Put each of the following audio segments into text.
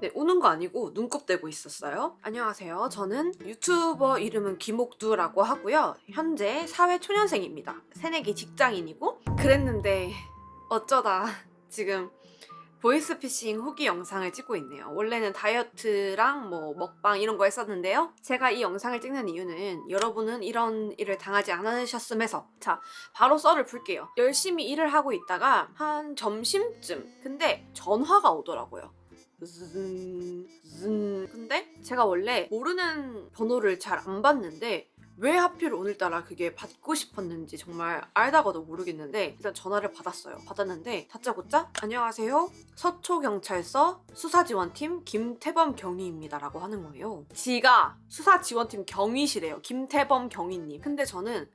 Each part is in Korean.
네, 우는 거 아니고 눈곱 떼고 있었어요. 안녕하세요. 저는 유튜버 이름은 김옥두라고 하고요. 현재 사회초년생입니다. 새내기 직장인이고 그랬는데 어쩌다 지금 보이스피싱 후기 영상을 찍고 있네요. 원래는 다이어트랑 뭐 먹방 이런 거 했었는데요. 제가 이 영상을 찍는 이유는 여러분은 이런 일을 당하지 않으셨음 해서 자, 바로 썰을 풀게요. 열심히 일을 하고 있다가 한 점심쯤 근데 전화가 오더라고요. 근데 제가 원래 모르는 번호를 잘 안 받는데 왜 하필 오늘따라 그게 받고 싶었는지 정말 알다가도 모르겠는데 일단 전화를 받았어요. 받았는데 다짜고짜 안녕하세요. 서초경찰서 수사지원팀 김태범 경위입니다 라고 하는 거예요. 지가 수사지원팀 경위시래요. 김태범 경위님. 근데 저는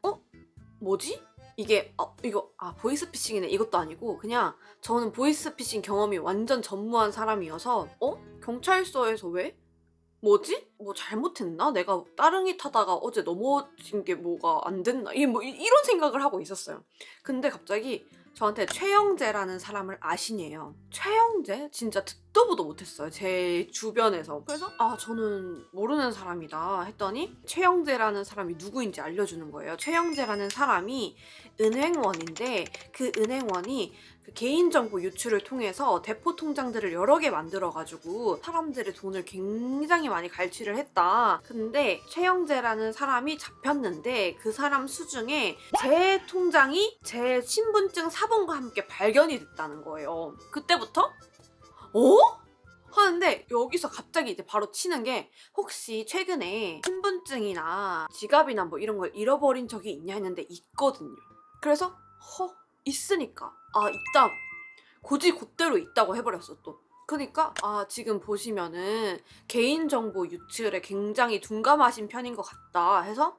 뭐지? 이게 이거 보이스피싱이네 이것도 아니고 그냥 저는 보이스피싱 경험이 완전 전무한 사람이어서 경찰서에서 왜? 뭐지? 뭐 잘못했나? 내가 따릉이 타다가 어제 넘어진 게 뭐가 안 됐나? 이게 뭐 이런 생각을 하고 있었어요. 근데 갑자기 저한테 최영재라는 사람을 아시냐요. 최영재? 진짜 듣도 보도 못했어요. 제 주변에서. 그래서 저는 모르는 사람이다 했더니 최영재라는 사람이 누구인지 알려주는 거예요. 최영재라는 사람이 은행원인데 그 은행원이 그 개인정보 유출을 통해서 대포 통장들을 여러 개 만들어가지고 사람들의 돈을 굉장히 많이 갈취를 했다. 근데 최영재라는 사람이 잡혔는데 그 사람 수중에 제 통장이 제 신분증 사본과 함께 발견이 됐다는 거예요. 그때부터 하는데 여기서 갑자기 이제 바로 치는 게 혹시 최근에 신분증이나 지갑이나 뭐 이런 걸 잃어버린 적이 있냐 했는데 있거든요. 그래서 있으니까 있다. 고지 곧대로 있다고 해버렸어 또. 그러니까 지금 보시면은 개인정보 유출에 굉장히 둔감하신 편인 것 같다 해서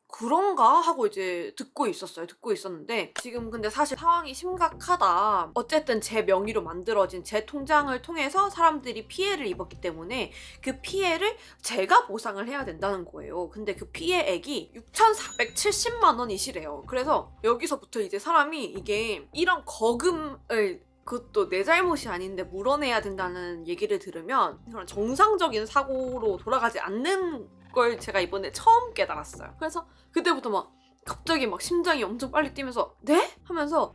그런가? 하고 이제 듣고 있었는데 지금 근데 사실 상황이 심각하다. 어쨌든 제 명의로 만들어진 제 통장을 통해서 사람들이 피해를 입었기 때문에 그 피해를 제가 보상을 해야 된다는 거예요. 근데 그 피해액이 6,470만 원이시래요. 그래서 여기서부터 이제 사람이 이게 이런 거금을 그것도 내 잘못이 아닌데 물어내야 된다는 얘기를 들으면 그런 정상적인 사고로 돌아가지 않는 걸 제가 이번에 처음 깨달았어요. 그래서 그때부터 막 갑자기 막 심장이 엄청 빨리 뛰면서 네? 하면서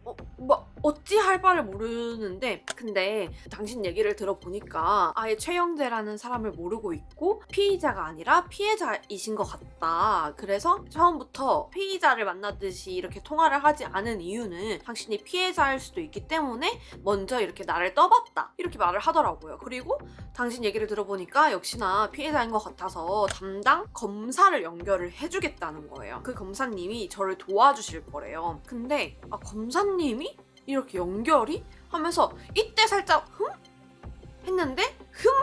어찌 할 바를 모르는데 근데 당신 얘기를 들어보니까 아예 최영재라는 사람을 모르고 있고 피의자가 아니라 피해자이신 것 같다. 그래서 처음부터 피의자를 만나듯이 이렇게 통화를 하지 않은 이유는 당신이 피해자일 수도 있기 때문에 먼저 이렇게 나를 떠봤다. 이렇게 말을 하더라고요. 그리고 당신 얘기를 들어보니까 역시나 피해자인 것 같아서 담당 검사를 연결을 해주겠다는 거예요. 그 검사님이 저를 도와주실 거래요. 근데 검사님이 이렇게 연결이? 하면서 이때 살짝 했는데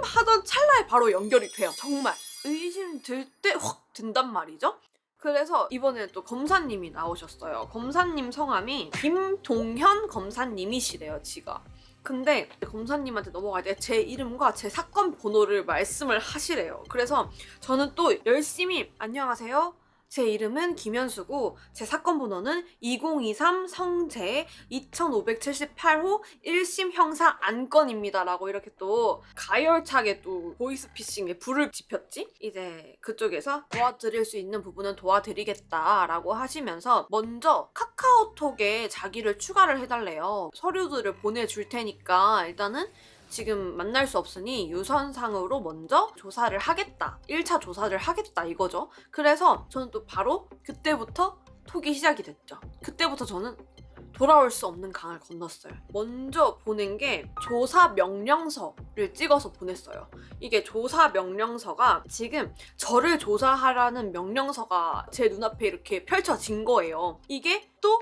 하던 찰나에 바로 연결이 돼요. 정말 의심 들 때 확 든단 말이죠. 그래서 이번에 또 검사님이 나오셨어요. 검사님 성함이 김동현 검사님이시래요. 지가. 근데 검사님한테 넘어갈 때 제 이름과 제 사건 번호를 말씀을 하시래요. 그래서 저는 또 열심히 안녕하세요. 제 이름은 김현수고 제 사건 번호는 2023 성재 2578호 1심 형사 안건입니다 라고 이렇게 또 가열차게 또 보이스피싱에 불을 지폈지? 이제 그쪽에서 도와드릴 수 있는 부분은 도와드리겠다 라고 하시면서 먼저 카카오톡에 자기를 추가를 해달래요. 서류들을 보내줄 테니까 일단은 지금 만날 수 없으니 유선상으로 먼저 조사를 하겠다. 1차 조사를 하겠다 이거죠. 그래서 저는 또 바로 그때부터 톡이 시작이 됐죠. 그때부터 저는 돌아올 수 없는 강을 건넜어요. 먼저 보낸 게 조사 명령서를 찍어서 보냈어요. 이게 조사 명령서가 지금 저를 조사하라는 명령서가 제 눈앞에 이렇게 펼쳐진 거예요. 이게 또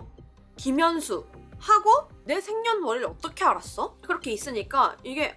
김현수 하고 내 생년월일을 어떻게 알았어? 그렇게 있으니까 이게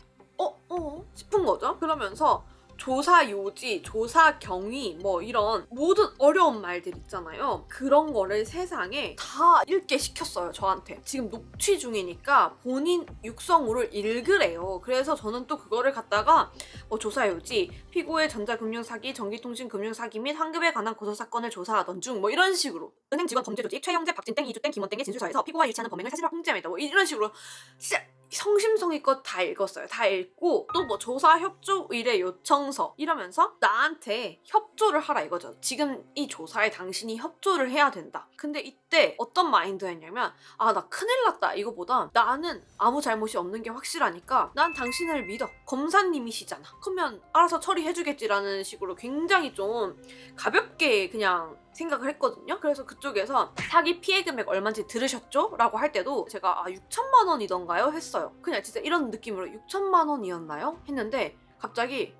싶은 거죠. 그러면서 조사 요지, 조사 경위 뭐 이런 모든 어려운 말들 있잖아요. 그런 거를 세상에 다 읽게 시켰어요, 저한테. 지금 녹취 중이니까 본인 육성으로를 읽으래요. 그래서 저는 또 그거를 갖다가 뭐 조사 요지, 피고의 전자금융사기, 전기통신금융사기 및 환급에 관한 고소사건을 조사하던 중 뭐 이런 식으로 은행 직원 범죄조직 최영재, 박진땡, 이주땡, 김원땡의 진술서에서 피고가 일치하는 범행을 사실화 통지합니다. 뭐 이런 식으로 진짜 성심성의껏 다 읽었어요. 다 읽고 또 뭐 조사 협조 의뢰 요청서 이러면서 나한테 협조를 하라 이거죠. 지금 이 조사에 당신이 협조를 해야 된다. 근데 이때 어떤 마인드였냐면 아, 나 큰일 났다 이거보다 나는 아무 잘못이 없는 게 확실하니까 난 당신을 믿어. 검사님이시잖아. 그러면 알아서 처리해주겠지라는 식으로 굉장히 좀 가볍게 그냥 생각을 했거든요. 그래서 그쪽에서 사기 피해 금액 얼마인지 들으셨죠? 라고 할 때도 제가 6천만 원이던가요? 했어요. 그냥 진짜 이런 느낌으로 6천만 원이었나요? 했는데 갑자기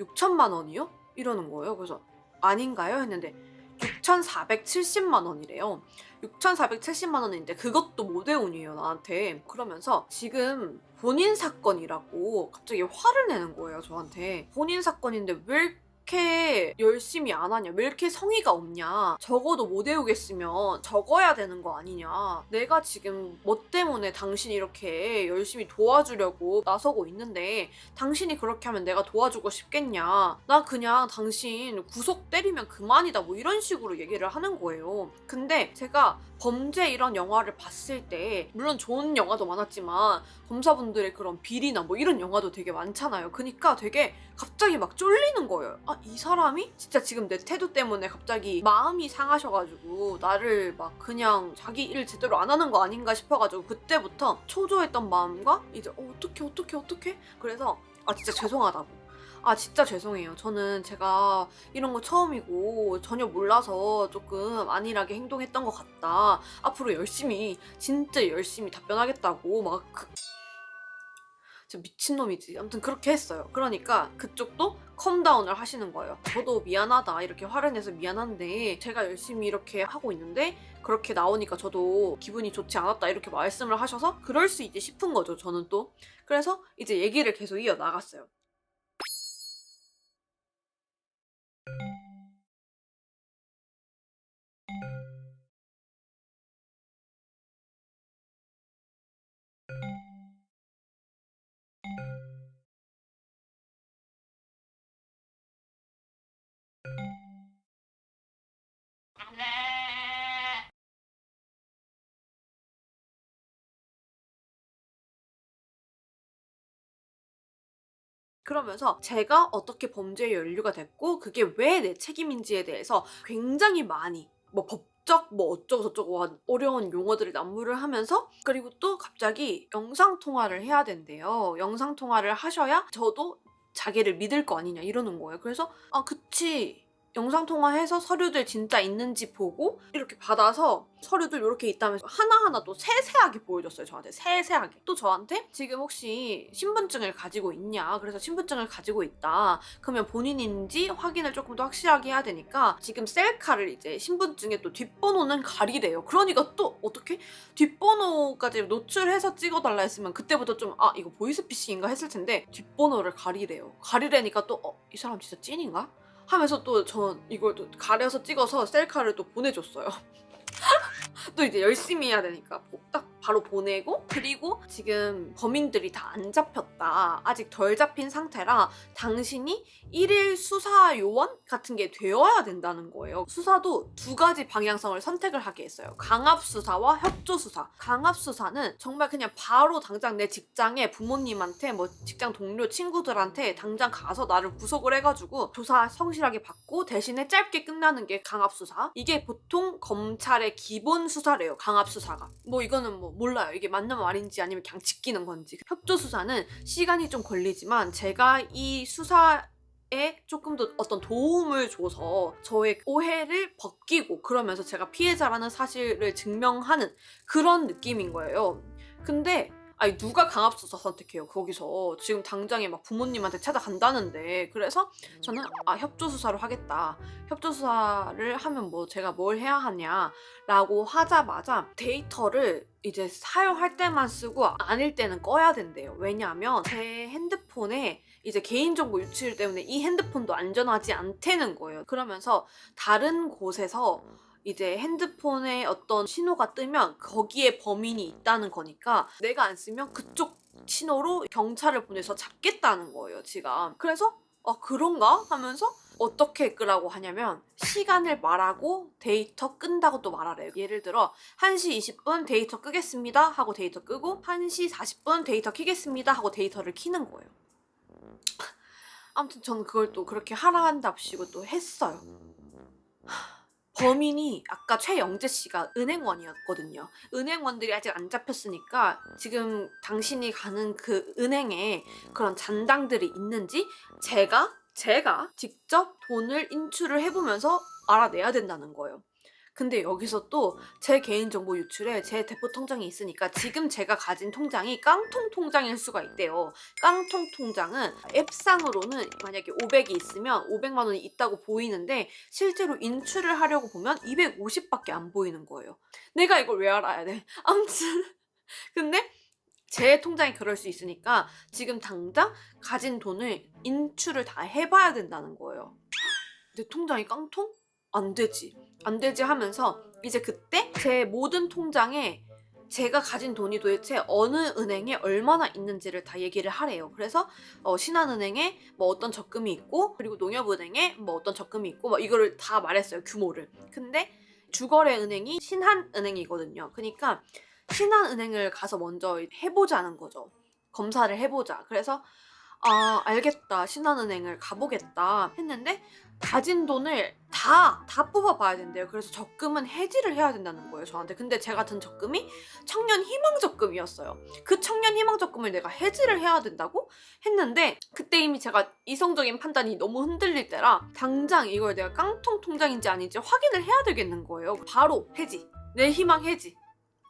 6천만 원이요? 이러는 거예요. 그래서 아닌가요? 했는데 6,470만 원이래요. 6,470만 원인데 그것도 못 외운이에요, 나한테. 그러면서 지금 본인 사건이라고 갑자기 화를 내는 거예요, 저한테. 본인 사건인데 왜 이렇게 열심히 안 하냐, 왜 이렇게 성의가 없냐, 적어도 못 외우겠으면 적어야 되는 거 아니냐, 내가 지금 뭐 때문에 당신이 이렇게 열심히 도와주려고 나서고 있는데 당신이 그렇게 하면 내가 도와주고 싶겠냐, 나 그냥 당신 구속 때리면 그만이다, 뭐 이런 식으로 얘기를 하는 거예요. 근데 제가 범죄 이런 영화를 봤을 때 물론 좋은 영화도 많았지만 검사분들의 그런 비리나 뭐 이런 영화도 되게 많잖아요. 그러니까 되게 갑자기 막 쫄리는 거예요. 아, 이 사람이 진짜 지금 내 태도 때문에 갑자기 마음이 상하셔가지고 나를 막 그냥 자기 일 제대로 안 하는 거 아닌가 싶어가지고 그때부터 초조했던 마음과 이제 어떡해 그래서 진짜 죄송하다고, 진짜 죄송해요. 저는 제가 이런 거 처음이고 전혀 몰라서 조금 안일하게 행동했던 것 같다. 앞으로 열심히, 진짜 열심히 답변하겠다고 막 진짜 미친놈이지. 아무튼 그렇게 했어요. 그러니까 그쪽도 컴다운을 하시는 거예요. 저도 미안하다, 이렇게 화를 내서 미안한데 제가 열심히 이렇게 하고 있는데 그렇게 나오니까 저도 기분이 좋지 않았다, 이렇게 말씀을 하셔서 그럴 수 있지 싶은 거죠, 저는 또. 그래서 이제 얘기를 계속 이어나갔어요. 그러면서 제가 어떻게 범죄에 연루가 됐고 그게 왜 내 책임인지에 대해서 굉장히 많이 뭐 법적 뭐 어쩌고저쩌고 어려운 용어들을 난무를 하면서, 그리고 또 갑자기 영상통화를 해야 된대요. 영상통화를 하셔야 저도 자기를 믿을 거 아니냐 이러는 거예요. 그래서 그치, 영상통화해서 서류들 진짜 있는지 보고 이렇게 받아서 서류들 이렇게 있다면서 하나하나 또 세세하게 보여줬어요, 저한테. 세세하게. 또 저한테 지금 혹시 신분증을 가지고 있냐, 그래서 신분증을 가지고 있다, 그러면 본인인지 확인을 조금 더 확실하게 해야 되니까 지금 셀카를 이제 신분증에 또 뒷번호는 가리래요. 그러니까 또 어떻게 뒷번호까지 노출해서 찍어달라 했으면 그때부터 좀 이거 보이스피싱인가 했을 텐데 뒷번호를 가리래요. 가리래니까 또 이 사람 진짜 찐인가? 하면서 또 전 이걸 또 가려서 찍어서 셀카를 또 보내줬어요. 또 이제 열심히 해야 되니까 딱 바로 보내고, 그리고 지금 범인들이 다 안 잡혔다, 아직 덜 잡힌 상태라 당신이 1일 수사 요원 같은 게 되어야 된다는 거예요. 수사도 두 가지 방향성을 선택을 하게 했어요. 강압수사와 협조수사. 강압수사는 정말 그냥 바로 당장 내 직장에 부모님한테 뭐 직장 동료 친구들한테 당장 가서 나를 구속을 해가지고 조사 성실하게 받고 대신에 짧게 끝나는 게 강압수사. 이게 보통 검찰의 기본 수사래요, 강압수사가. 뭐 이거는 뭐 몰라요, 이게 맞는 말인지 아니면 그냥 지키는 건지. 협조수사는 시간이 좀 걸리지만 제가 이 수사에 조금 더 어떤 도움을 줘서 저의 오해를 벗기고 그러면서 제가 피해자라는 사실을 증명하는 그런 느낌인 거예요. 근데 아니 누가 강압수사 선택해요 거기서. 지금 당장에 막 부모님한테 찾아간다는데. 그래서 저는 협조수사로 하겠다. 협조수사를 하면 뭐 제가 뭘 해야 하냐라고 하자마자 데이터를 이제 사용할 때만 쓰고 아닐 때는 꺼야 된대요. 왜냐하면 제 핸드폰에 이제 개인정보 유출 때문에 이 핸드폰도 안전하지 않다는 거예요. 그러면서 다른 곳에서 이제 핸드폰에 어떤 신호가 뜨면 거기에 범인이 있다는 거니까 내가 안 쓰면 그쪽 신호로 경찰을 보내서 잡겠다는 거예요, 지가. 그래서 그런가? 하면서 어떻게 끄라고 하냐면 시간을 말하고 데이터 끈다고 또 말하래요. 예를 들어 1시 20분 데이터 끄겠습니다 하고 데이터 끄고 1시 40분 데이터 켜겠습니다 하고 데이터를 켜는 거예요. 아무튼 저는 그걸 또 그렇게 하라 한답시고 또 했어요. 범인이 아까 최영재 씨가 은행원이었거든요. 은행원들이 아직 안 잡혔으니까 지금 당신이 가는 그 은행에 그런 잔당들이 있는지 제가 직접 돈을 인출을 해보면서 알아내야 된다는 거예요. 근데 여기서 또 제 개인정보 유출에 제 대포 통장이 있으니까 지금 제가 가진 통장이 깡통 통장일 수가 있대요. 깡통 통장은 앱상으로는 만약에 500이 있으면 500만 원이 있다고 보이는데 실제로 인출을 하려고 보면 250밖에 안 보이는 거예요. 내가 이걸 왜 알아야 돼? 아무튼 근데 제 통장이 그럴 수 있으니까 지금 당장 가진 돈을 인출을 다 해봐야 된다는 거예요. 내 통장이 깡통? 안 되지 하면서 이제 그때 제 모든 통장에 제가 가진 돈이 도대체 어느 은행에 얼마나 있는지를 다 얘기를 하래요. 그래서 신한은행에 뭐 어떤 적금이 있고 그리고 농협은행에 뭐 어떤 적금이 있고 막 이거를 다 말했어요, 규모를. 근데 주거래 은행이 신한은행이거든요. 그러니까 신한은행을 가서 먼저 해보자는 거죠. 검사를 해보자. 그래서 알겠다. 신한은행을 가보겠다 했는데 가진 돈을 다 뽑아봐야 된대요. 그래서 적금은 해지를 해야 된다는 거예요, 저한테. 근데 제가 든 적금이 청년희망적금이었어요. 그 청년희망적금을 내가 해지를 해야 된다고 했는데 그때 이미 제가 이성적인 판단이 너무 흔들릴 때라 당장 이걸 내가 깡통 통장인지 아닌지 확인을 해야 되겠는 거예요. 바로 해지. 내 희망 해지.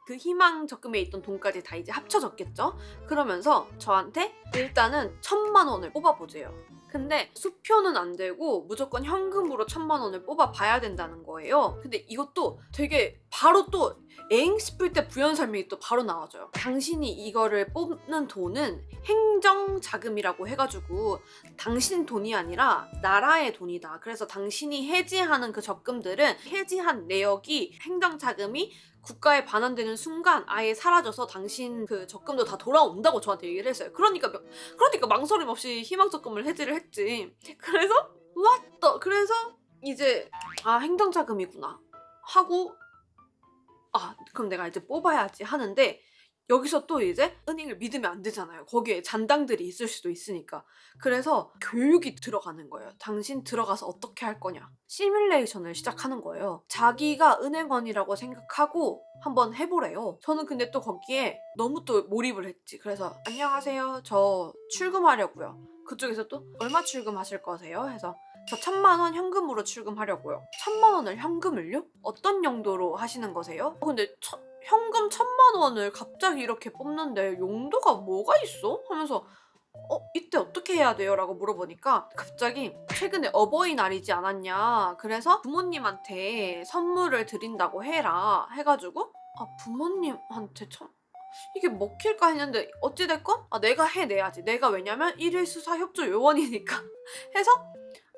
그 희망 적금에 있던 돈까지 다 이제 합쳐졌겠죠? 그러면서 저한테 일단은 1,000만 원을 뽑아보재요. 근데 수표는 안 되고 무조건 현금으로 1,000만 원을 뽑아봐야 된다는 거예요. 근데 이것도 되게 바로 또 에잉 싶을 때 부연 설명이 또 바로 나와줘요. 당신이 이거를 뽑는 돈은 행정자금이라고 해가지고 당신 돈이 아니라 나라의 돈이다. 그래서 당신이 해지하는 그 적금들은 해지한 내역이 행정자금이 국가에 반환되는 순간 아예 사라져서 당신 그 적금도 다 돌아온다고 저한테 얘기를 했어요. 그러니까 망설임 없이 희망적금을 해지를 했지. 그래서 그래서 이제 행정자금이구나 하고 그럼 내가 이제 뽑아야지 하는데 여기서 또 이제 은행을 믿으면 안 되잖아요. 거기에 잔당들이 있을 수도 있으니까. 그래서 교육이 들어가는 거예요. 당신 들어가서 어떻게 할 거냐. 시뮬레이션을 시작하는 거예요. 자기가 은행원이라고 생각하고 한번 해보래요. 저는 근데 또 거기에 너무 또 몰입을 했지. 그래서 안녕하세요. 저 출금하려고요. 그쪽에서 또 얼마 출금하실 거세요? 해서 저 1,000만 원 현금으로 출금하려고요. 1,000만 원을 현금을요? 어떤 용도로 하시는 거세요? 근데 현금 1,000만 원을 갑자기 이렇게 뽑는데 용도가 뭐가 있어? 하면서 이때 어떻게 해야 돼요? 라고 물어보니까 갑자기 최근에 어버이날이지 않았냐. 그래서 부모님한테 선물을 드린다고 해라. 해가지고 부모님한테 이게 먹힐까 했는데 어찌됐건 내가 해내야지. 내가 왜냐면 1일 수사 협조 요원이니까 해서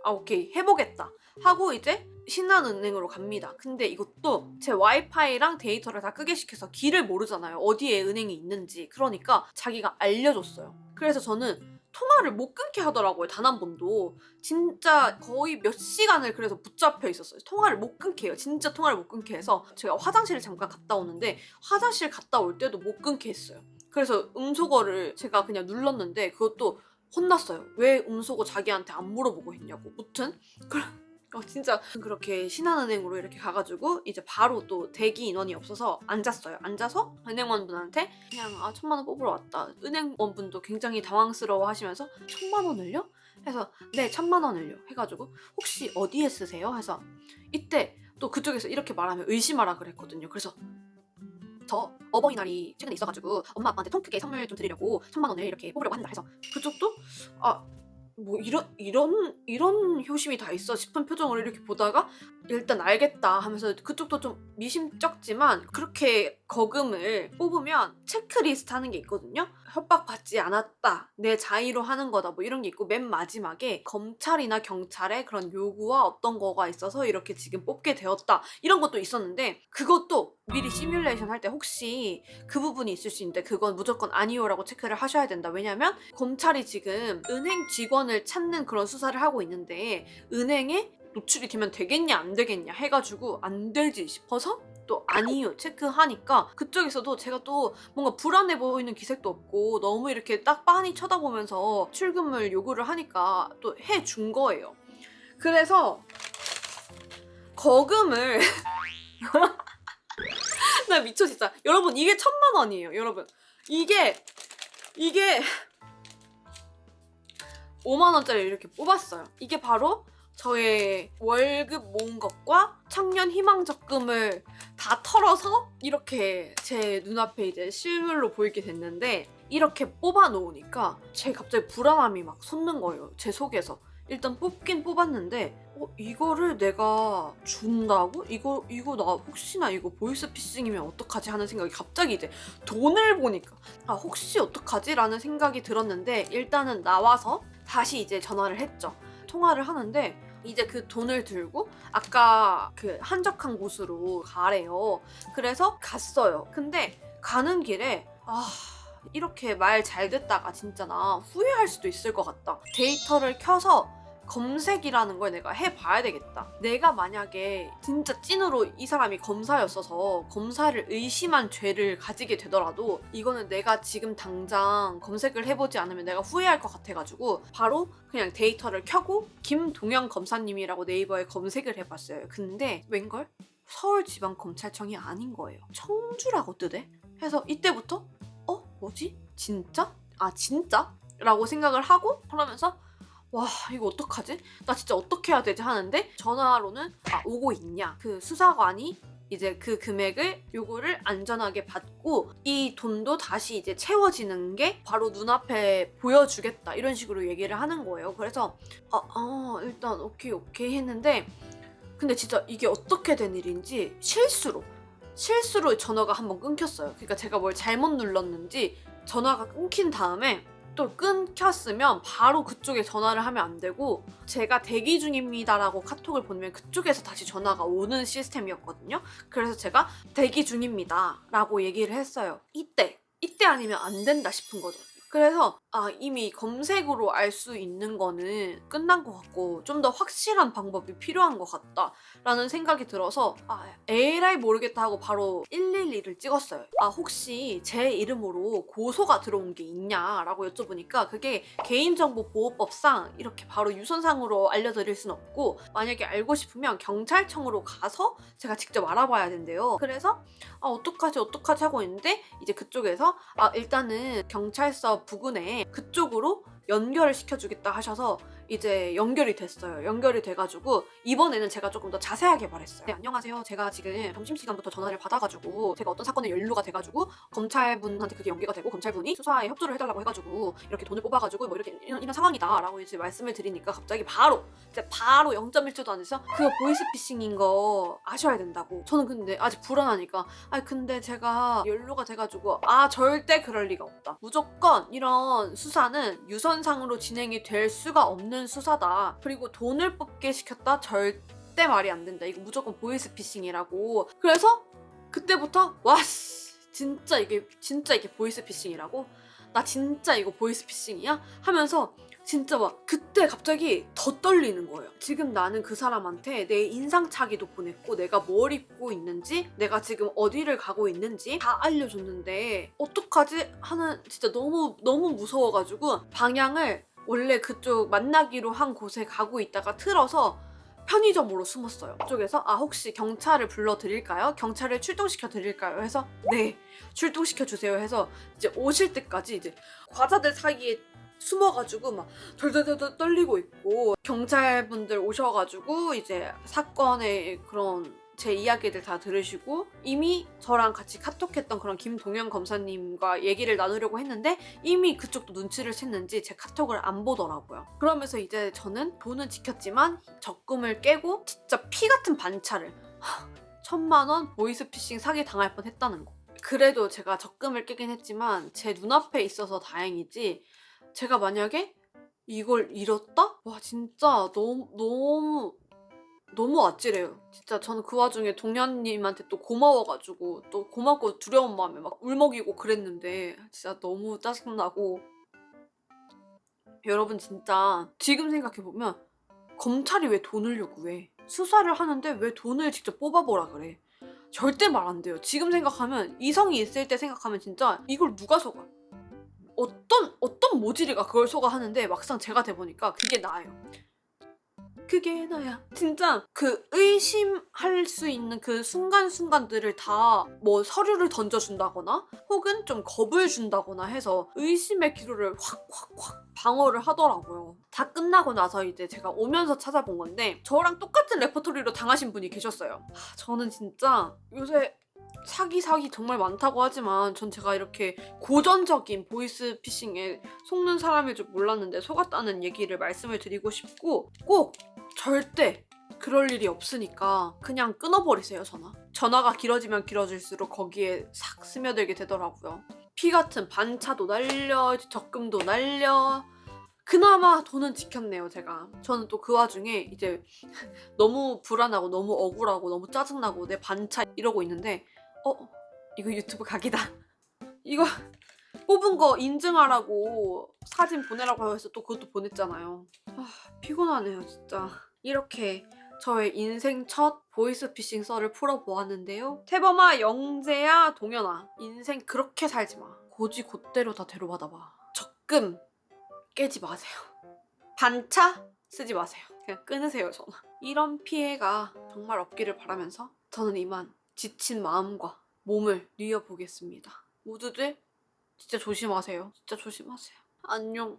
오케이 해보겠다 하고 이제 신한은행으로 갑니다. 근데 이것도 제 와이파이랑 데이터를 다 끄게 시켜서 길을 모르잖아요. 어디에 은행이 있는지. 그러니까 자기가 알려줬어요. 그래서 저는 통화를 못 끊게 하더라고요. 단 한 번도. 진짜 거의 몇 시간을 그래서 붙잡혀 있었어요. 통화를 못 끊게 해요. 진짜 통화를 못 끊게 해서 제가 화장실을 잠깐 갔다 오는데 화장실 갔다 올 때도 못 끊게 했어요. 그래서 음소거를 제가 그냥 눌렀는데 그것도 혼났어요. 왜 음소거 자기한테 안 물어보고 했냐고. 무튼 진짜 그렇게 신한은행으로 이렇게 가가지고 이제 바로 또 대기 인원이 없어서 앉았어요. 앉아서 은행원분한테 그냥 1,000만 원 뽑으러 왔다. 은행원분도 굉장히 당황스러워 하시면서 1,000만 원을요? 해서 네 1,000만 원을요 해가지고 혹시 어디에 쓰세요? 해서 이때 또 그쪽에서 이렇게 말하면 의심하라 그랬거든요. 그래서 저 어버이날이 최근에 있어가지고 엄마 아빠한테 통 크게 선물 좀 드리려고 1,000만 원을 이렇게 뽑으려고 한다 해서 그쪽도 뭐 이런 효심이 다 있어 싶은 표정을 이렇게 보다가 일단 알겠다 하면서 그쪽도 좀 미심쩍지만 그렇게 거금을 뽑으면 체크리스트 하는 게 있거든요. 협박받지 않았다, 내 자의로 하는 거다, 뭐 이런 게 있고 맨 마지막에 검찰이나 경찰의 그런 요구와 어떤 거가 있어서 이렇게 지금 뽑게 되었다 이런 것도 있었는데 그것도 미리 시뮬레이션 할 때 혹시 그 부분이 있을 수 있는데 그건 무조건 아니요라고 체크를 하셔야 된다. 왜냐면 검찰이 지금 은행 직원을 찾는 그런 수사를 하고 있는데 은행에 노출이 되면 되겠냐 안 되겠냐 해가지고 안 되지 싶어서 또 아니요 체크하니까 그쪽에서도 제가 또 뭔가 불안해 보이는 기색도 없고 너무 이렇게 딱 빤히 쳐다보면서 출금을 요구를 하니까 또 해준 거예요. 그래서 거금을 나 미쳐 진짜. 여러분 이게 1,000만 원이에요. 여러분 이게 5만 원짜리 이렇게 뽑았어요. 이게 바로 저의 월급 모은 것과 청년 희망 적금을 다 털어서 이렇게 제 눈앞에 이제 실물로 보이게 됐는데 이렇게 뽑아 놓으니까 제 갑자기 불안함이 막 솟는 거예요. 제 속에서. 일단 뽑긴 뽑았는데 이거를 내가 준다고? 이거 나 혹시나 이거 보이스피싱이면 어떡하지 하는 생각이 갑자기 이제 돈을 보니까 혹시 어떡하지? 라는 생각이 들었는데 일단은 나와서 다시 이제 전화를 했죠. 통화를 하는데 이제 그 돈을 들고 아까 그 한적한 곳으로 가래요. 그래서 갔어요. 근데 가는 길에 이렇게 말 잘 듣다가 진짜 나 후회할 수도 있을 것 같다. 데이터를 켜서 검색이라는 걸 내가 해봐야 되겠다. 내가 만약에 진짜 찐으로 이 사람이 검사였어서 검사를 의심한 죄를 가지게 되더라도 이거는 내가 지금 당장 검색을 해보지 않으면 내가 후회할 것 같아가지고 바로 그냥 데이터를 켜고 김동현 검사님이라고 네이버에 검색을 해봤어요. 근데 웬걸? 서울지방검찰청이 아닌 거예요. 청주라고 뜨대? 해서 이때부터 뭐지? 진짜? 진짜? 라고 생각을 하고 그러면서 와 이거 어떡하지? 나 진짜 어떻게 해야 되지? 하는데 전화로는 오고 있냐? 그 수사관이 이제 그 금액을 요거를 안전하게 받고 이 돈도 다시 이제 채워지는 게 바로 눈앞에 보여주겠다 이런 식으로 얘기를 하는 거예요. 그래서 일단 오케이 했는데 근데 진짜 이게 어떻게 된 일인지 실수로 전화가 한번 끊겼어요. 그러니까 제가 뭘 잘못 눌렀는지 전화가 끊긴 다음에 또 끊겼으면 바로 그쪽에 전화를 하면 안 되고 제가 대기 중입니다라고 카톡을 보내면 그쪽에서 다시 전화가 오는 시스템이었거든요. 그래서 제가 대기 중입니다라고 얘기를 했어요. 이때 아니면 안 된다 싶은 거죠. 그래서 이미 검색으로 알 수 있는 거는 끝난 것 같고 좀 더 확실한 방법이 필요한 것 같다라는 생각이 들어서 에라이 모르겠다 하고 바로 112를 찍었어요. 혹시 제 이름으로 고소가 들어온 게 있냐라고 여쭤보니까 그게 개인정보보호법상 이렇게 바로 유선상으로 알려드릴 순 없고 만약에 알고 싶으면 경찰청으로 가서 제가 직접 알아봐야 된대요. 그래서 어떡하지 하고 있는데 이제 그쪽에서 일단은 경찰서 부근에 그쪽으로 연결을 시켜주겠다 하셔서 이제 연결이 됐어요. 연결이 돼가지고 이번에는 제가 조금 더 자세하게 말했어요. 네, 안녕하세요. 제가 지금 점심시간부터 전화를 받아가지고 제가 어떤 사건에 연루가 돼가지고 검찰분한테 그게 연계가 되고 검찰분이 수사에 협조를 해달라고 해가지고 이렇게 돈을 뽑아가지고 뭐 이렇게 이런 상황이다 라고 이제 말씀을 드리니까 갑자기 바로 0.1초도 안 돼서 그거 보이스피싱인 거 아셔야 된다고. 저는 근데 아직 불안하니까 근데 제가 연루가 돼가지고 절대 그럴 리가 없다. 무조건 이런 수사는 유선상으로 진행이 될 수가 없는 수사다. 그리고 돈을 뽑게 시켰다? 절대 말이 안 된다. 이거 무조건 보이스피싱이라고. 그래서 그때부터 진짜 이게 보이스피싱이라고? 나 진짜 이거 보이스피싱이야? 하면서 진짜 그때 갑자기 더 떨리는 거예요. 지금 나는 그 사람한테 내 인상착의도 보냈고 내가 뭘 입고 있는지 내가 지금 어디를 가고 있는지 다 알려줬는데 어떡하지? 하는 진짜 너무 무서워가지고 방향을 원래 그쪽 만나기로 한 곳에 가고 있다가 틀어서 편의점으로 숨었어요. 그쪽에서 혹시 경찰을 불러드릴까요? 경찰을 출동시켜드릴까요? 해서 네 출동시켜주세요 해서 이제 오실 때까지 이제 과자들 사이에 숨어가지고 막 덜덜덜 떨리고 있고 경찰분들 오셔가지고 이제 사건의 그런 제 이야기들 다 들으시고 이미 저랑 같이 카톡했던 그런 김동현 검사님과 얘기를 나누려고 했는데 이미 그쪽도 눈치를 챘는지 제 카톡을 안 보더라고요. 그러면서 이제 저는 돈은 지켰지만 적금을 깨고 진짜 피 같은 반차를 1,000만 원 보이스피싱 사기 당할 뻔했다는 거. 그래도 제가 적금을 깨긴 했지만 제 눈앞에 있어서 다행이지 제가 만약에 이걸 잃었다? 와 진짜 너무 아찔해요. 진짜 저는 그 와중에 동현님한테 또 고마워가지고 또 고맙고 두려운 마음에 막 울먹이고 그랬는데 진짜 너무 짜증나고 여러분 진짜 지금 생각해보면 검찰이 왜 돈을 요구해? 수사를 하는데 왜 돈을 직접 뽑아보라 그래? 절대 말 안 돼요. 지금 생각하면 이성이 있을 때 생각하면 진짜 이걸 누가 속아? 어떤 모질이가 그걸 속아 하는데 막상 제가 돼보니까 그게 나예요. 그게 나야. 진짜 그 의심할 수 있는 그 순간순간들을 다 뭐 서류를 던져준다거나 혹은 좀 겁을 준다거나 해서 의심의 기로를 확 방어를 하더라고요. 다 끝나고 나서 이제 제가 오면서 찾아본 건데 저랑 똑같은 레퍼토리로 당하신 분이 계셨어요. 저는 진짜 요새 사기 정말 많다고 하지만 전 제가 이렇게 고전적인 보이스피싱에 속는 사람일 줄 몰랐는데 속았다는 얘기를 말씀을 드리고 싶고 꼭 절대 그럴 일이 없으니까 그냥 끊어버리세요. 전화가 길어지면 길어질수록 거기에 싹 스며들게 되더라고요. 피 같은 반차도 날려 적금도 날려 그나마 돈은 지켰네요. 제가 저는 또 그 와중에 이제 너무 불안하고 너무 억울하고 너무 짜증나고 내 반차 이러고 있는데 이거 유튜브 각이다. 이거 뽑은 거 인증하라고 사진 보내라고 해서 또 그것도 보냈잖아요. 피곤하네요 진짜. 이렇게 저의 인생 첫 보이스피싱 썰을 풀어보았는데요. 태범아, 영재야, 동현아, 인생 그렇게 살지 마. 고지 곧대로 다 데려받아봐. 적금 깨지 마세요. 반차 쓰지 마세요. 그냥 끊으세요 전화. 이런 피해가 정말 없기를 바라면서 저는 이만 지친 마음과 몸을 뉘어보겠습니다. 모두들 진짜 조심하세요. 진짜 조심하세요. 안녕.